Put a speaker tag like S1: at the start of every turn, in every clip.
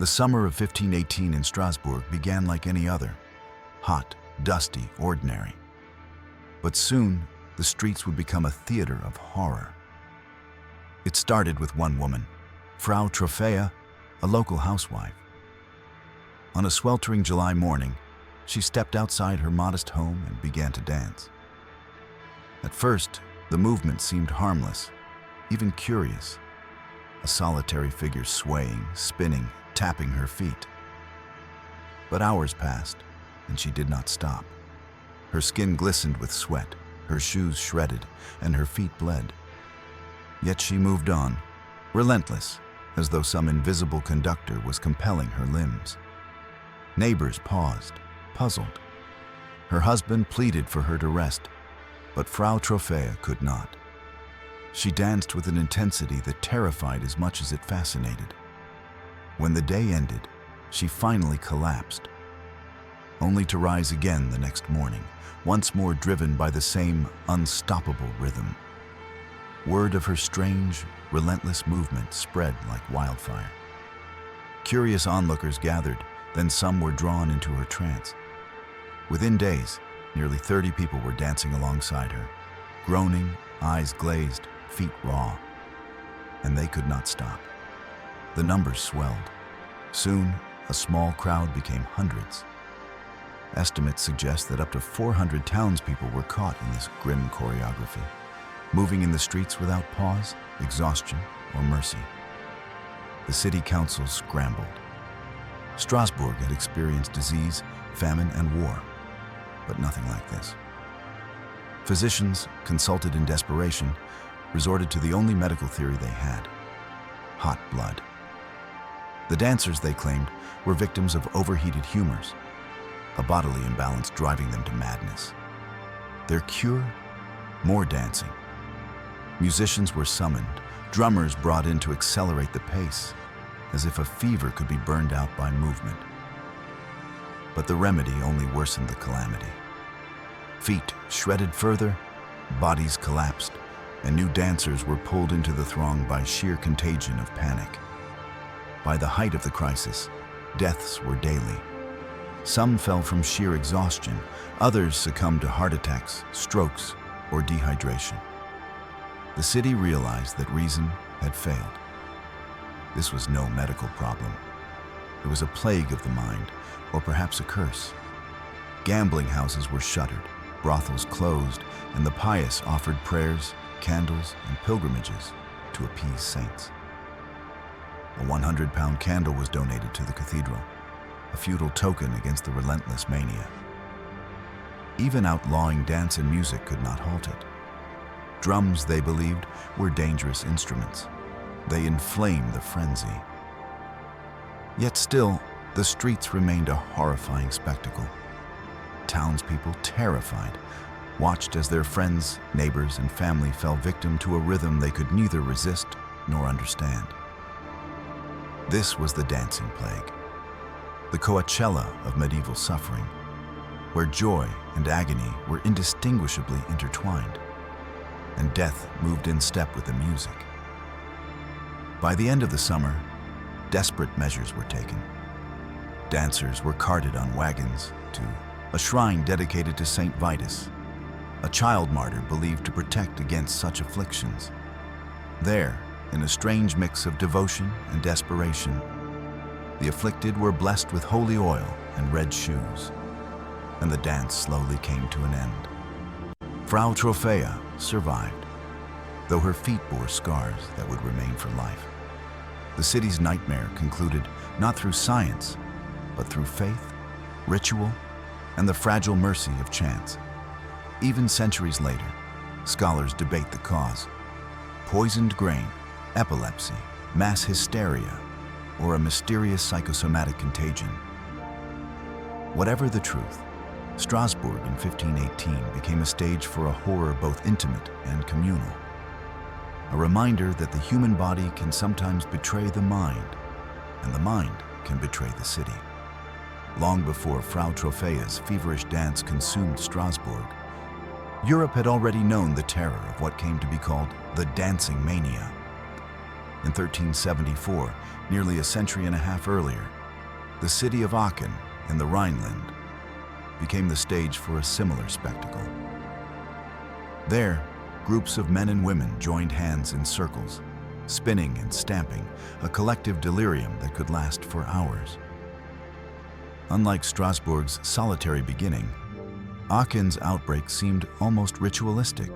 S1: The summer of 1518 in Strasbourg began like any other, hot, dusty, ordinary. But soon, the streets would become a theater of horror. It started with one woman, Frau Troffea, a local housewife. On a sweltering July morning, she stepped outside her modest home and began to dance. At first, the movement seemed harmless, even curious. A solitary figure swaying, spinning, tapping her feet. But hours passed, and she did not stop. Her skin glistened with sweat, her shoes shredded, and her feet bled. Yet she moved on, relentless, as though some invisible conductor was compelling her limbs. Neighbors paused, puzzled. Her husband pleaded for her to rest, but Frau Troffea could not. She danced with an intensity that terrified as much as it fascinated. When the day ended, she finally collapsed, only to rise again the next morning, once more driven by the same unstoppable rhythm. Word of her strange, relentless movement spread like wildfire. Curious onlookers gathered, then some were drawn into her trance. Within days, nearly 30 people were dancing alongside her, groaning, eyes glazed, feet raw. And they could not stop. The numbers swelled. Soon, a small crowd became hundreds. Estimates suggest that up to 400 townspeople were caught in this grim choreography, moving in the streets without pause, exhaustion, or mercy. The city council scrambled. Strasbourg had experienced disease, famine, and war, but nothing like this. Physicians, consulted in desperation, resorted to the only medical theory they had: hot blood. The dancers, they claimed, were victims of overheated humors, a bodily imbalance driving them to madness. Their cure? More dancing. Musicians were summoned, drummers brought in to accelerate the pace, as if a fever could be burned out by movement. But the remedy only worsened the calamity. Feet shredded further, bodies collapsed, and new dancers were pulled into the throng by sheer contagion of panic. By the height of the crisis, deaths were daily. Some fell from sheer exhaustion, others succumbed to heart attacks, strokes, or dehydration. The city realized that reason had failed. This was no medical problem. It was a plague of the mind, or perhaps a curse. Gambling houses were shuttered, brothels closed, and the pious offered prayers, candles, and pilgrimages to appease saints. A 100-pound candle was donated to the cathedral, a futile token against the relentless mania. Even outlawing dance and music could not halt it. Drums, they believed, were dangerous instruments. They inflamed the frenzy. Yet still, the streets remained a horrifying spectacle. Townspeople, terrified, watched as their friends, neighbors, and family fell victim to a rhythm they could neither resist nor understand. This was the dancing plague, the Coachella of medieval suffering, where joy and agony were indistinguishably intertwined, and death moved in step with the music. By the end of the summer, desperate measures were taken. Dancers were carted on wagons to a shrine dedicated to Saint Vitus, a child martyr believed to protect against such afflictions. There, in a strange mix of devotion and desperation, the afflicted were blessed with holy oil and red shoes, and the dance slowly came to an end. Frau Troffea survived, though her feet bore scars that would remain for life. The city's nightmare concluded not through science, but through faith, ritual, and the fragile mercy of chance. Even centuries later, scholars debate the cause: poisoned grain, epilepsy, mass hysteria, or a mysterious psychosomatic contagion. Whatever the truth, Strasbourg in 1518 became a stage for a horror both intimate and communal. A reminder that the human body can sometimes betray the mind, and the mind can betray the city. Long before Frau Troffea's feverish dance consumed Strasbourg, Europe had already known the terror of what came to be called the dancing mania. In 1374, nearly a century and a half earlier, the city of Aachen in the Rhineland became the stage for a similar spectacle. There, groups of men and women joined hands in circles, spinning and stamping, a collective delirium that could last for hours. Unlike Strasbourg's solitary beginning, Aachen's outbreak seemed almost ritualistic,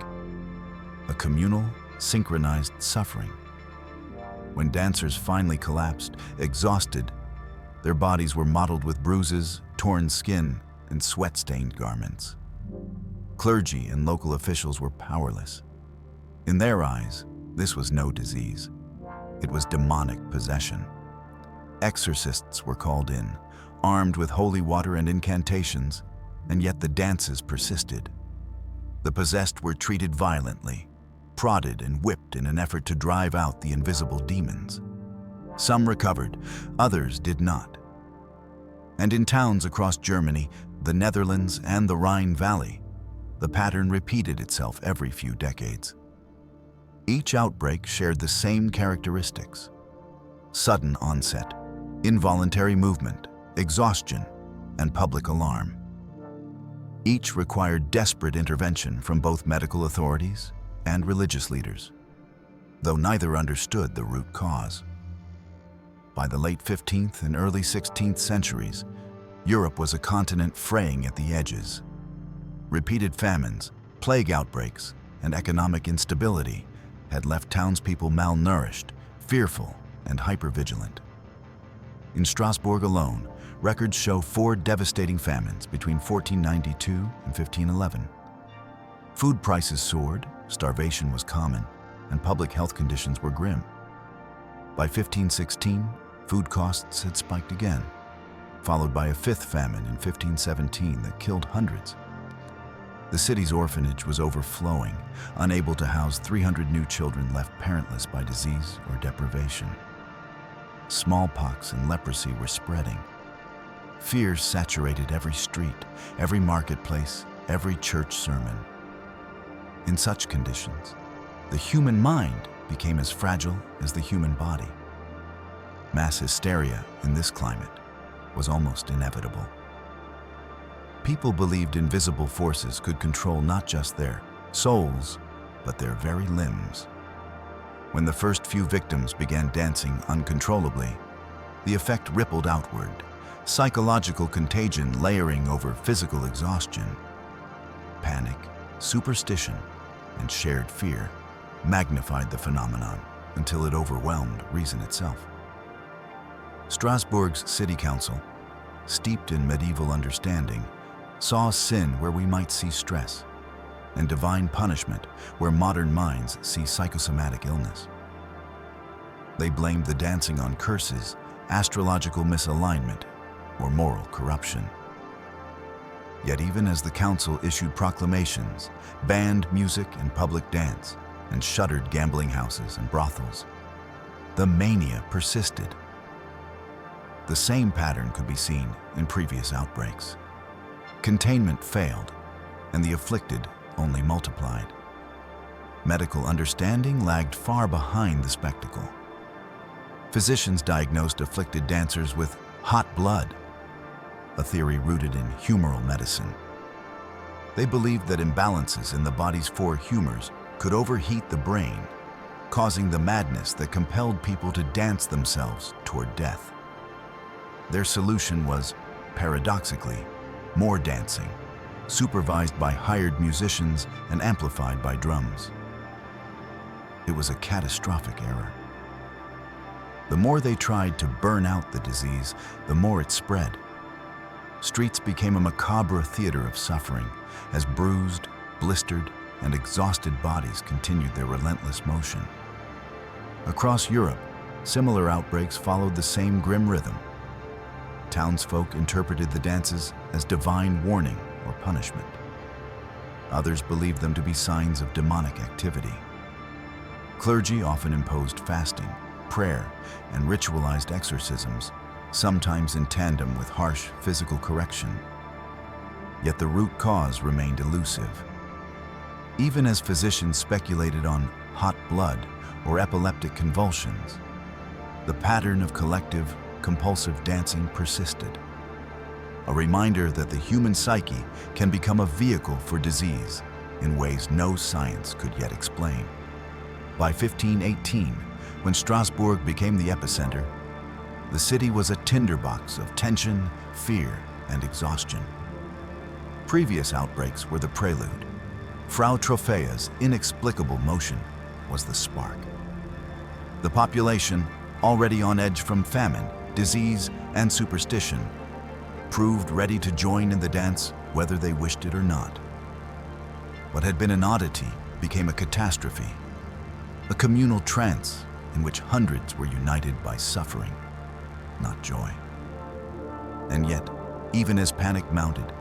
S1: a communal, synchronized suffering. When dancers finally collapsed, exhausted, their bodies were mottled with bruises, torn skin, and sweat-stained garments. Clergy and local officials were powerless. In their eyes, this was no disease. It was demonic possession. Exorcists were called in, armed with holy water and incantations, and yet the dances persisted. The possessed were treated violently, prodded and whipped in an effort to drive out the invisible demons. Some recovered, others did not. And in towns across Germany, the Netherlands, and the Rhine Valley, the pattern repeated itself every few decades. Each outbreak shared the same characteristics: sudden onset, involuntary movement, exhaustion, and public alarm. Each required desperate intervention from both medical authorities and religious leaders, though neither understood the root cause. By the late 15th and early 16th centuries, Europe was a continent fraying at the edges. Repeated famines, plague outbreaks, and economic instability had left townspeople malnourished, fearful, and hypervigilant. In Strasbourg alone, records show 4 devastating famines between 1492 and 1511. Food prices soared, starvation was common, and public health conditions were grim. By 1516, food costs had spiked again, followed by a 5th famine in 1517 that killed hundreds. The city's orphanage was overflowing, unable to house 300 new children left parentless by disease or deprivation. Smallpox and leprosy were spreading. Fear saturated every street, every marketplace, every church sermon. In such conditions, the human mind became as fragile as the human body. Mass hysteria in this climate was almost inevitable. People believed invisible forces could control not just their souls, but their very limbs. When the first few victims began dancing uncontrollably, the effect rippled outward, psychological contagion layering over physical exhaustion. Panic, superstition, and shared fear magnified the phenomenon until it overwhelmed reason itself. Strasbourg's city council, steeped in medieval understanding, saw sin where we might see stress, and divine punishment where modern minds see psychosomatic illness. They blamed the dancing on curses, astrological misalignment, or moral corruption. Yet even as the council issued proclamations, banned music and public dance, and shuttered gambling houses and brothels, the mania persisted. The same pattern could be seen in previous outbreaks. Containment failed, and the afflicted only multiplied. Medical understanding lagged far behind the spectacle. Physicians diagnosed afflicted dancers with hot blood, a theory rooted in humoral medicine. They believed that imbalances in the body's 4 humors could overheat the brain, causing the madness that compelled people to dance themselves toward death. Their solution was, paradoxically, more dancing, supervised by hired musicians and amplified by drums. It was a catastrophic error. The more they tried to burn out the disease, the more it spread. Streets became a macabre theater of suffering as bruised, blistered, and exhausted bodies continued their relentless motion. Across Europe, similar outbreaks followed the same grim rhythm. Townsfolk interpreted the dances as divine warning or punishment. Others believed them to be signs of demonic activity. Clergy often imposed fasting, prayer, and ritualized exorcisms, sometimes in tandem with harsh physical correction. Yet the root cause remained elusive. Even as physicians speculated on hot blood or epileptic convulsions, the pattern of collective, compulsive dancing persisted. A reminder that the human psyche can become a vehicle for disease in ways no science could yet explain. By 1518, when Strasbourg became the epicenter, the city was a tinderbox of tension, fear, and exhaustion. Previous outbreaks were the prelude. Frau Troffea's inexplicable motion was the spark. The population, already on edge from famine, disease, and superstition, proved ready to join in the dance whether they wished it or not. What had been an oddity became a catastrophe, a communal trance in which hundreds were united by suffering, not joy. And yet, even as panic mounted,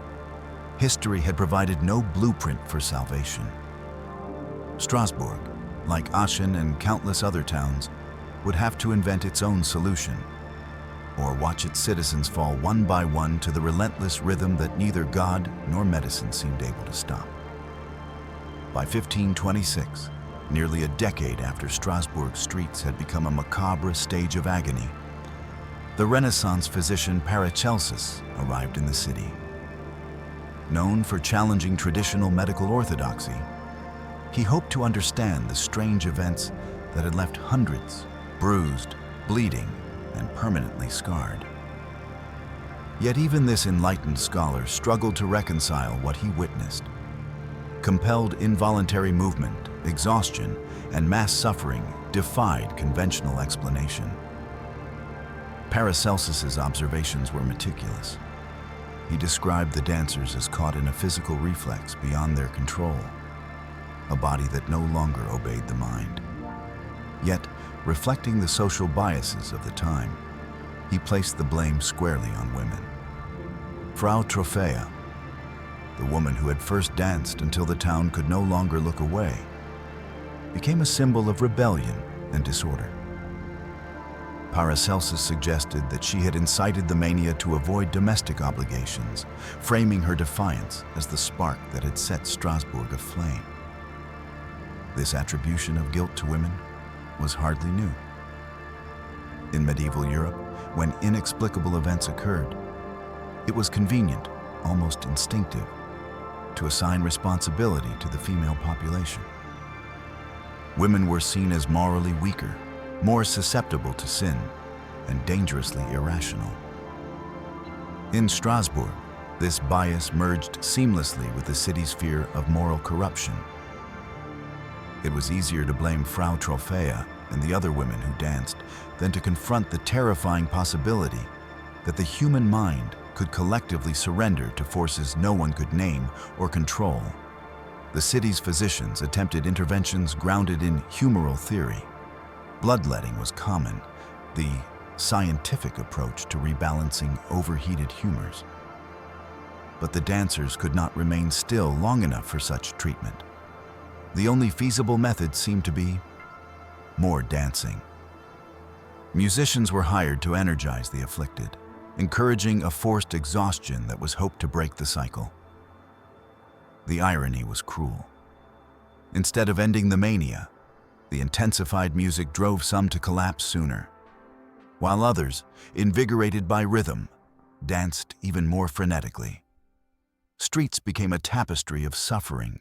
S1: history had provided no blueprint for salvation. Strasbourg, like Aachen and countless other towns, would have to invent its own solution, or watch its citizens fall one by one to the relentless rhythm that neither God nor medicine seemed able to stop. By 1526, nearly a decade after Strasbourg's streets had become a macabre stage of agony, the Renaissance physician Paracelsus arrived in the city. Known for challenging traditional medical orthodoxy, he hoped to understand the strange events that had left hundreds bruised, bleeding, and permanently scarred. Yet even this enlightened scholar struggled to reconcile what he witnessed. Compelled involuntary movement, exhaustion, and mass suffering defied conventional explanation. Paracelsus's observations were meticulous. He described the dancers as caught in a physical reflex beyond their control, a body that no longer obeyed the mind. Yet, reflecting the social biases of the time, he placed the blame squarely on women. Frau Troffea, the woman who had first danced until the town could no longer look away, became a symbol of rebellion and disorder. Paracelsus suggested that she had incited the mania to avoid domestic obligations, framing her defiance as the spark that had set Strasbourg aflame. This attribution of guilt to women was hardly new. In medieval Europe, when inexplicable events occurred, it was convenient, almost instinctive, to assign responsibility to the female population. Women were seen as morally weaker, more susceptible to sin, and dangerously irrational. In Strasbourg, this bias merged seamlessly with the city's fear of moral corruption. It was easier to blame Frau Troffea and the other women who danced than to confront the terrifying possibility that the human mind could collectively surrender to forces no one could name or control. The city's physicians attempted interventions grounded in humoral theory. Bloodletting was common, the scientific approach to rebalancing overheated humors. But the dancers could not remain still long enough for such treatment. The only feasible method seemed to be more dancing. Musicians were hired to energize the afflicted, encouraging a forced exhaustion that was hoped to break the cycle. The irony was cruel. Instead of ending the mania, the intensified music drove some to collapse sooner, while others, invigorated by rhythm, danced even more frenetically. Streets became a tapestry of suffering.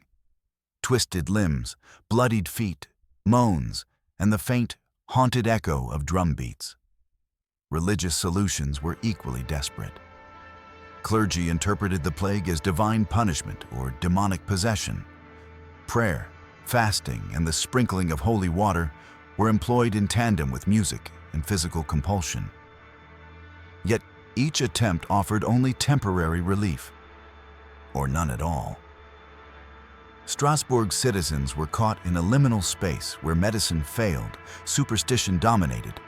S1: Twisted limbs, bloodied feet, moans, and the faint, haunted echo of drum beats. Religious solutions were equally desperate. Clergy interpreted the plague as divine punishment or demonic possession. Prayer, fasting, and the sprinkling of holy water were employed in tandem with music and physical compulsion. Yet each attempt offered only temporary relief, or none at all. Strasbourg's citizens were caught in a liminal space where medicine failed, superstition dominated,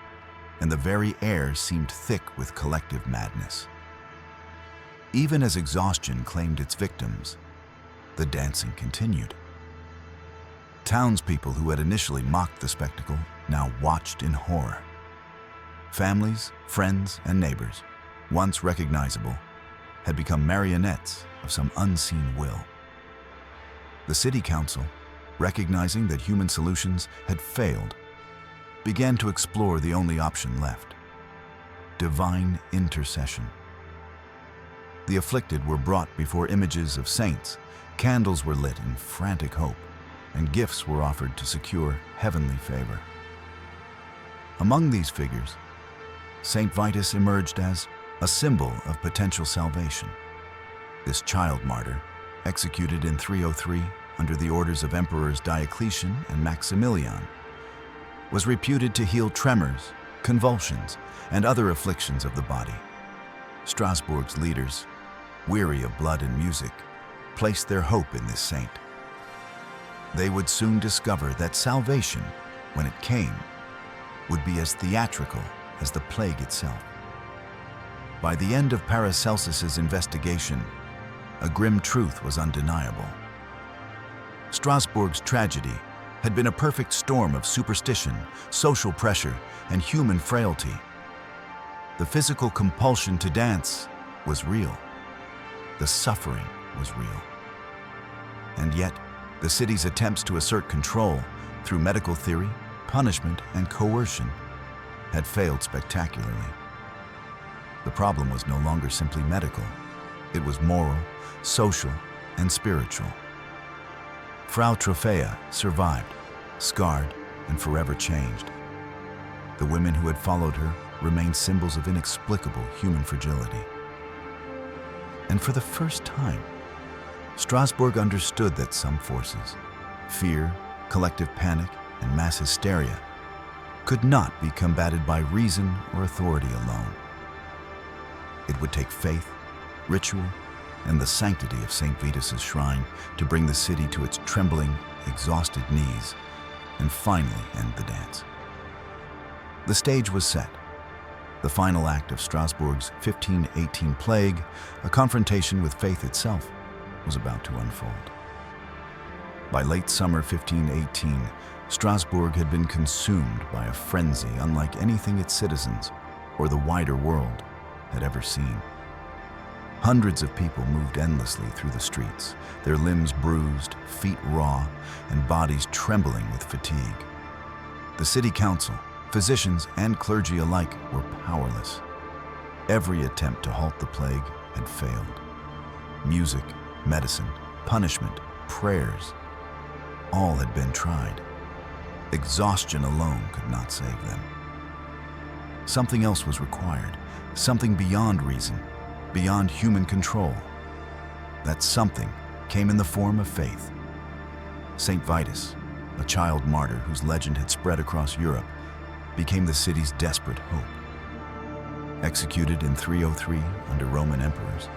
S1: and the very air seemed thick with collective madness. Even as exhaustion claimed its victims, the dancing continued. Townspeople who had initially mocked the spectacle now watched in horror. Families, friends, and neighbors, once recognizable, had become marionettes of some unseen will. The city council, recognizing that human solutions had failed, began to explore the only option left: divine intercession. The afflicted were brought before images of saints, candles were lit in frantic hope, and gifts were offered to secure heavenly favor. Among these figures, Saint Vitus emerged as a symbol of potential salvation. This child martyr, executed in 303 under the orders of Emperors Diocletian and Maximilian, was reputed to heal tremors, convulsions, and other afflictions of the body. Strasbourg's leaders, weary of blood and music, placed their hope in this saint. They would soon discover that salvation, when it came, would be as theatrical as the plague itself. By the end of Paracelsus's investigation, a grim truth was undeniable. Strasbourg's tragedy had been a perfect storm of superstition, social pressure, and human frailty. The physical compulsion to dance was real. The suffering was real. And yet, the city's attempts to assert control through medical theory, punishment, and coercion had failed spectacularly. The problem was no longer simply medical. It was moral, social, and spiritual. Frau Troffea survived, scarred and forever changed. The women who had followed her remained symbols of inexplicable human fragility. And for the first time, Strasbourg understood that some forces, fear, collective panic, and mass hysteria, could not be combated by reason or authority alone. It would take faith, ritual, and the sanctity of Saint Vitus's shrine to bring the city to its trembling, exhausted knees and finally end the dance. The stage was set. The final act of Strasbourg's 1518 plague, a confrontation with faith itself, was about to unfold. By late summer 1518, Strasbourg had been consumed by a frenzy unlike anything its citizens or the wider world had ever seen. Hundreds of people moved endlessly through the streets, their limbs bruised, feet raw, and bodies trembling with fatigue. The city council, physicians, and clergy alike were powerless. Every attempt to halt the plague had failed. Music, medicine, punishment, prayers, all had been tried. Exhaustion alone could not save them. Something else was required, something beyond reason, beyond human control. That something came in the form of faith. Saint Vitus, a child martyr whose legend had spread across Europe, became the city's desperate hope. Executed in 303 under Roman emperors,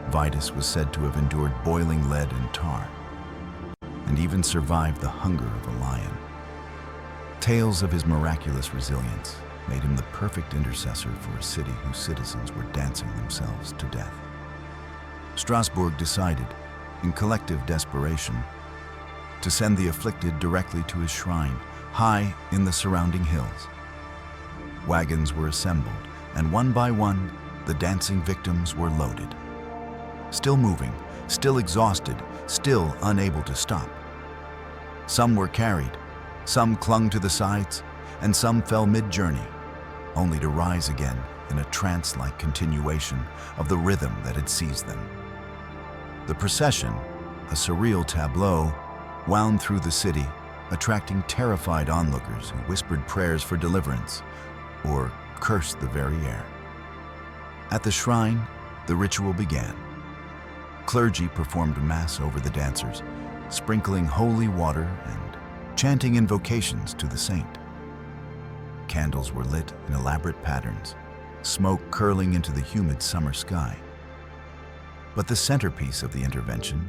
S1: Vitus was said to have endured boiling lead and tar, and even survived the hunger of a lion. Tales of his miraculous resilience made him the perfect intercessor for a city whose citizens were dancing themselves to death. Strasbourg decided, in collective desperation, to send the afflicted directly to his shrine, high in the surrounding hills. Wagons were assembled, and one by one, the dancing victims were loaded. Still moving, still exhausted, still unable to stop. Some were carried, some clung to the sides, and some fell mid-journey, only to rise again in a trance-like continuation of the rhythm that had seized them. The procession, a surreal tableau, wound through the city, attracting terrified onlookers who whispered prayers for deliverance or cursed the very air. At the shrine, the ritual began. Clergy performed mass over the dancers, sprinkling holy water and chanting invocations to the saint. Candles were lit in elaborate patterns, smoke curling into the humid summer sky. But the centerpiece of the intervention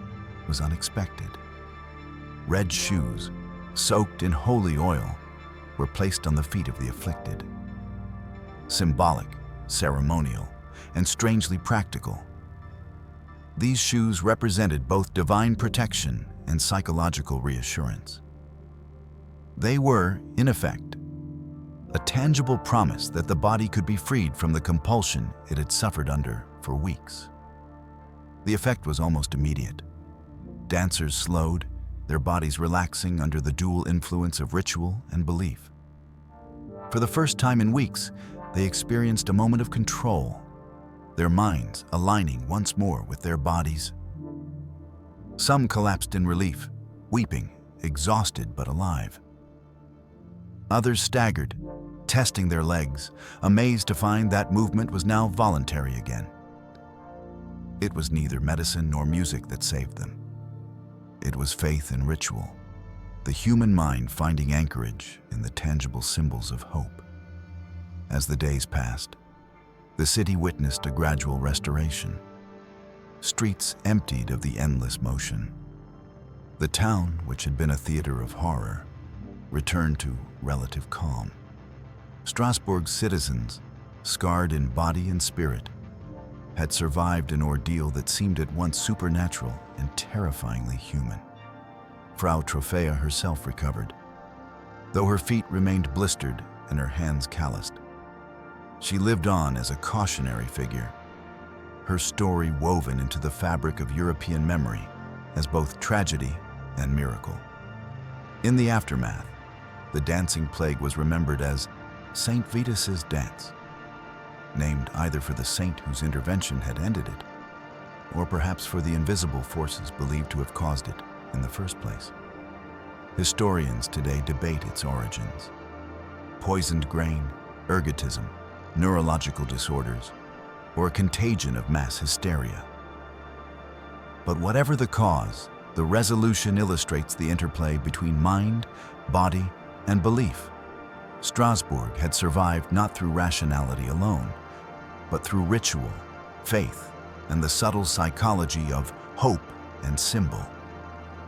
S1: was unexpected. Red shoes, soaked in holy oil, were placed on the feet of the afflicted. Symbolic, ceremonial, and strangely practical. These shoes represented both divine protection and psychological reassurance. They were, in effect, a tangible promise that the body could be freed from the compulsion it had suffered under for weeks. The effect was almost immediate. Dancers slowed, their bodies relaxing under the dual influence of ritual and belief. For the first time in weeks, they experienced a moment of control, their minds aligning once more with their bodies. Some collapsed in relief, weeping, exhausted but alive. Others staggered, testing their legs, amazed to find that movement was now voluntary again. It was neither medicine nor music that saved them. It was faith and ritual, the human mind finding anchorage in the tangible symbols of hope. As the days passed, the city witnessed a gradual restoration. Streets emptied of the endless motion. The town, which had been a theater of horror, returned to relative calm. Strasbourg's citizens, scarred in body and spirit, had survived an ordeal that seemed at once supernatural and terrifyingly human. Frau Troffea herself recovered, though her feet remained blistered and her hands calloused. She lived on as a cautionary figure, her story woven into the fabric of European memory as both tragedy and miracle. In the aftermath, the dancing plague was remembered as Saint Vitus's dance, named either for the saint whose intervention had ended it, or perhaps for the invisible forces believed to have caused it in the first place. Historians today debate its origins. Poisoned grain, ergotism, neurological disorders, or a contagion of mass hysteria. But whatever the cause, the resolution illustrates the interplay between mind, body, and belief. Strasbourg had survived not through rationality alone, but through ritual, faith, and the subtle psychology of hope and symbol.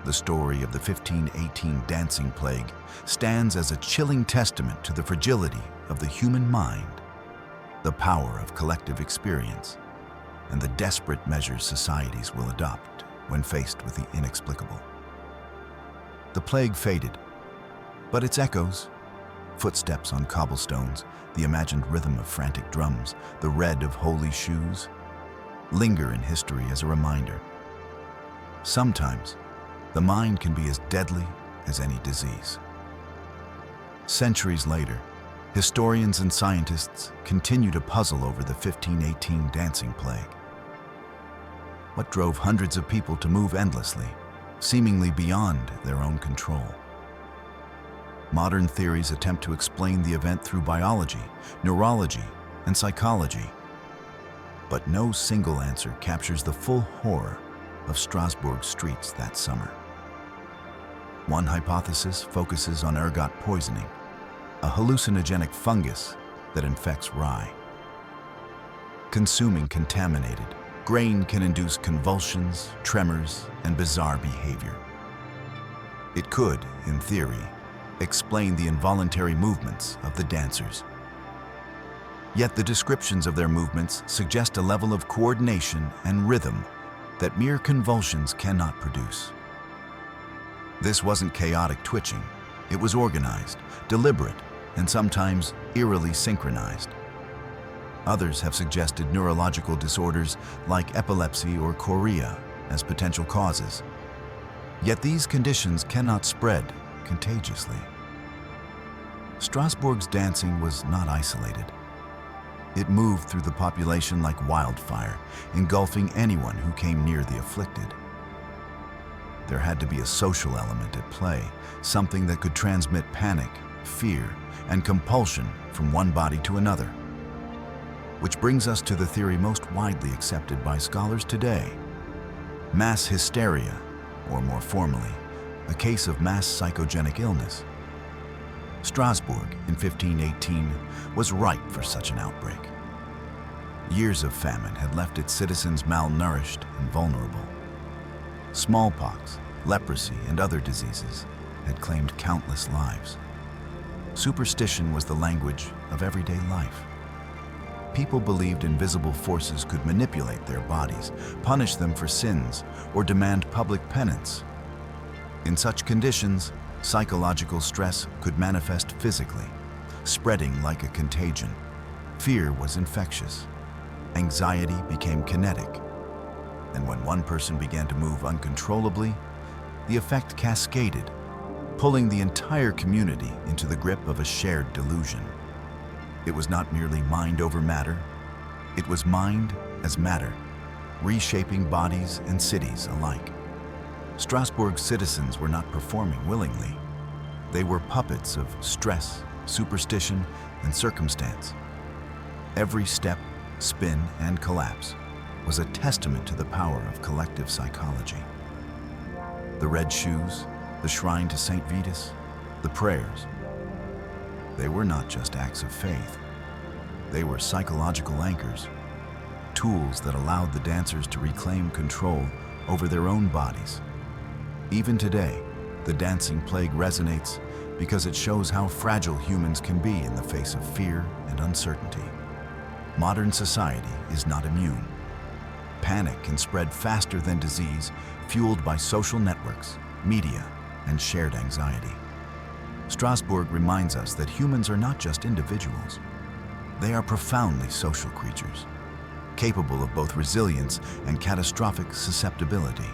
S1: The story of the 1518 dancing plague stands as a chilling testament to the fragility of the human mind, the power of collective experience, and the desperate measures societies will adopt when faced with the inexplicable. The plague faded, but its echoes, footsteps on cobblestones, the imagined rhythm of frantic drums, the red of holy shoes, linger in history as a reminder. Sometimes, the mind can be as deadly as any disease. Centuries later, historians and scientists continue to puzzle over the 1518 dancing plague. What drove hundreds of people to move endlessly, seemingly beyond their own control? Modern theories attempt to explain the event through biology, neurology, and psychology. But no single answer captures the full horror of Strasbourg's streets that summer. One hypothesis focuses on ergot poisoning, a hallucinogenic fungus that infects rye. Consuming contaminated grain can induce convulsions, tremors, and bizarre behavior. It could, in theory, explain the involuntary movements of the dancers. Yet the descriptions of their movements suggest a level of coordination and rhythm that mere convulsions cannot produce. This wasn't chaotic twitching. It was organized, deliberate, and sometimes eerily synchronized. Others have suggested neurological disorders like epilepsy or chorea as potential causes. Yet these conditions cannot spread contagiously. Strasbourg's dancing was not isolated. It moved through the population like wildfire, engulfing anyone who came near the afflicted. There had to be a social element at play, something that could transmit panic, fear, and compulsion from one body to another. Which brings us to the theory most widely accepted by scholars today: mass hysteria, or more formally, a case of mass psychogenic illness. Strasbourg in 1518 was ripe for such an outbreak. Years of famine had left its citizens malnourished and vulnerable. Smallpox, leprosy, and other diseases had claimed countless lives. Superstition was the language of everyday life. People believed invisible forces could manipulate their bodies, punish them for sins, or demand public penance. In such conditions, psychological stress could manifest physically, spreading like a contagion. Fear was infectious. Anxiety became kinetic. And when one person began to move uncontrollably, the effect cascaded, pulling the entire community into the grip of a shared delusion. It was not merely mind over matter, it was mind as matter, reshaping bodies and cities alike. Strasbourg's citizens were not performing willingly. They were puppets of stress, superstition, and circumstance. Every step, spin, and collapse was a testament to the power of collective psychology. The red shoes, the shrine to Saint Vitus, the prayers. They were not just acts of faith. They were psychological anchors, tools that allowed the dancers to reclaim control over their own bodies. Even today, the dancing plague resonates because it shows how fragile humans can be in the face of fear and uncertainty. Modern society is not immune. Panic can spread faster than disease, fueled by social networks, media, and shared anxiety. Strasbourg reminds us that humans are not just individuals. They are profoundly social creatures, capable of both resilience and catastrophic susceptibility.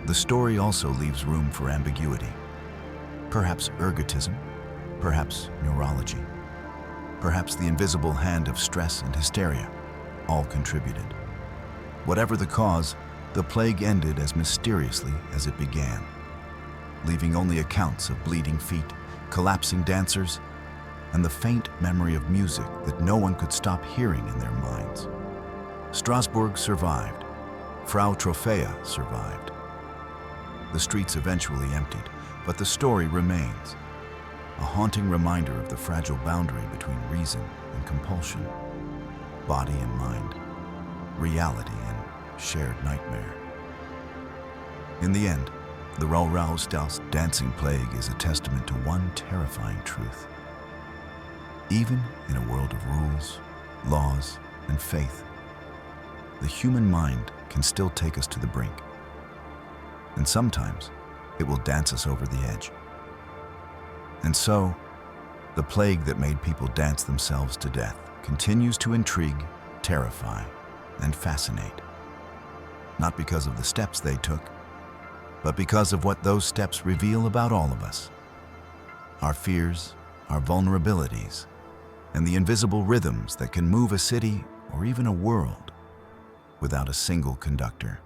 S1: The story also leaves room for ambiguity. Perhaps ergotism, perhaps neurology, perhaps the invisible hand of stress and hysteria, all contributed. Whatever the cause, the plague ended as mysteriously as it began, leaving only accounts of bleeding feet, collapsing dancers, and the faint memory of music that no one could stop hearing in their minds. Strasbourg survived. Frau Troffea survived. The streets eventually emptied, but the story remains, a haunting reminder of the fragile boundary between reason and compulsion, body and mind, reality and shared nightmare. In the end, the Rollrausdaus dancing plague is a testament to one terrifying truth. Even in a world of rules, laws, and faith, the human mind can still take us to the brink. And sometimes it will dance us over the edge. And so, the plague that made people dance themselves to death continues to intrigue, terrify, and fascinate. Not because of the steps they took, but because of what those steps reveal about all of us. Our fears, our vulnerabilities, and the invisible rhythms that can move a city or even a world without a single conductor.